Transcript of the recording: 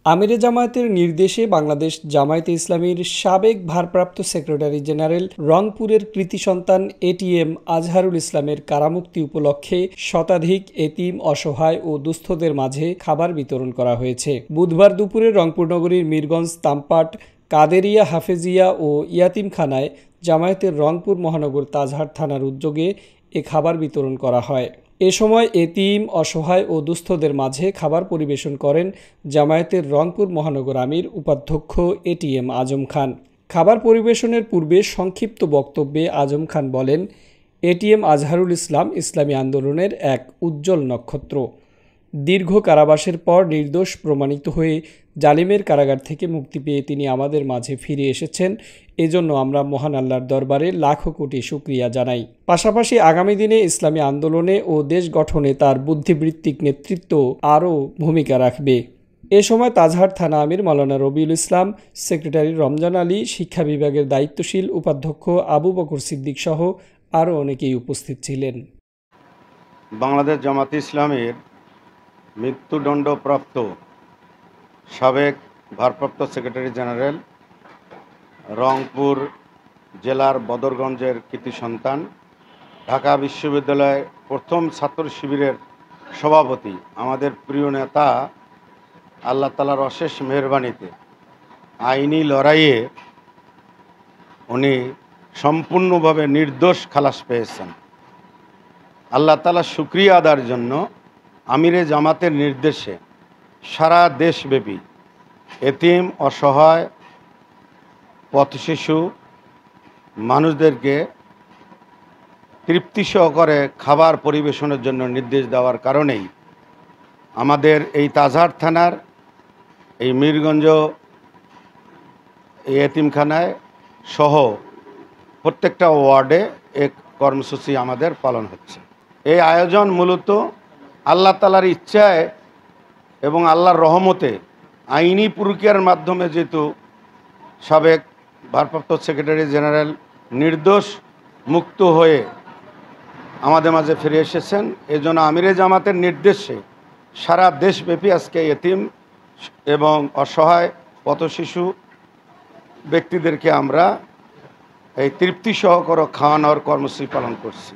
আমিরে জামায়াতের নির্দেশে বাংলাদেশ জামায়াতে ইসলামীর সাবেক ভারপ্রাপ্ত সেক্রেটারি জেনারেল রংপুরের কৃতি সন্তান এটিএম আজহারুল ইসলামের কারামুক্তি উপলক্ষে শতাধিক এতিম, অসহায় ও দুস্থদের মাঝে খাবার বিতরণ করা হয়েছে। বুধবার দুপুরে রংপুর নগরীর মিরগঞ্জ, তামপাট, কাদেরিয়া হাফেজিয়া ও ইয়াতিমখানায় জামায়াতের রংপুর মহানগর তাজহাট থানার উদ্যোগে এ খাবার বিতরণ করা হয়। এ সময় এতিম, অসহায় ও দুস্থদের মাঝে খাবার পরিবেশন করেন জামায়াতের রংপুর মহানগর আমির উপাধ্যক্ষ এটিএম আজম খান। খাবার পরিবেশনের পূর্বে সংক্ষিপ্ত বক্তব্যে আজম খান বলেন, এটিএম আজহারুল ইসলাম ইসলামী আন্দোলনের এক উজ্জ্বল নক্ষত্র। দীর্ঘ কারাবাসের পর নির্দোষ প্রমাণিত হয়ে জালিমের কারাগার থেকে মুক্তি পেয়ে তিনি আমাদের মাঝে ফিরে এসেছেন। এজন্য আমরা মহান আল্লাহর দরবারে লাখো কোটি শুকরিয়া জানাই। পাশাপাশি আগামী দিনে ইসলামী আন্দোলনে ও দেশ গঠনে তার বুদ্ধিবৃত্তিক নেতৃত্ব আরও ভূমিকা রাখবে। এ সময় তাজহাট থানা আমির মাওলানা রবিউল ইসলাম, সেক্রেটারি রমজান আলী, শিক্ষা বিভাগের দায়িত্বশীল উপাধ্যক্ষ আবু বকর সিদ্দিক সহ আরও অনেকেই উপস্থিত ছিলেন। বাংলাদেশ জামায়াতে ইসলামীর মৃত্যুদণ্ডপ্রাপ্ত সাবেক ভারপ্রাপ্ত সেক্রেটারি জেনারেল, রংপুর জেলার বদরগঞ্জের কৃতি সন্তান, ঢাকা বিশ্ববিদ্যালয়ের প্রথম ছাত্র শিবিরের সভাপতি, আমাদের প্রিয় নেতা, আল্লাহ তাআলার অশেষ মেহেরবানিতে আইনি লড়াইয়ে উনি সম্পূর্ণভাবে নির্দোষ খালাস পেয়েছেন। আল্লাহ তাআলা শুকরিয়া আদার জন্য আমিরে জামাতের নির্দেশে সারা দেশব্যাপী এতিম, অসহায়, পথশিশু মানুষদেরকে তৃপ্তি সহকারে খাবার পরিবেশনের জন্য নির্দেশ দেওয়ার কারণেই আমাদের এই তাজহাট থানার এই মিরগঞ্জ এই এতিমখানায় সহ প্রত্যেকটা ওয়ার্ডে এক কর্মসূচি আমাদের পালন হচ্ছে। এই আয়োজন মূলত আল্লাহ তাআলার ইচ্ছায় এবং আল্লাহর রহমতে আইনি প্রক্রিয়ার মাধ্যমে যেহেতু সাবেক ভারপ্রাপ্ত সেক্রেটারি জেনারেল নির্দোষ মুক্ত হয়ে আমাদের মাঝে ফিরে এসেছেন, এজন্য আমিরে জামাতের নির্দেশে সারা দেশব্যাপী আজকে এতিম এবং অসহায় পথশিশু ব্যক্তিদেরকে আমরা এই তৃপ্তি সহকারে খাওয়ানোর কর্মসূচি পালন করছি।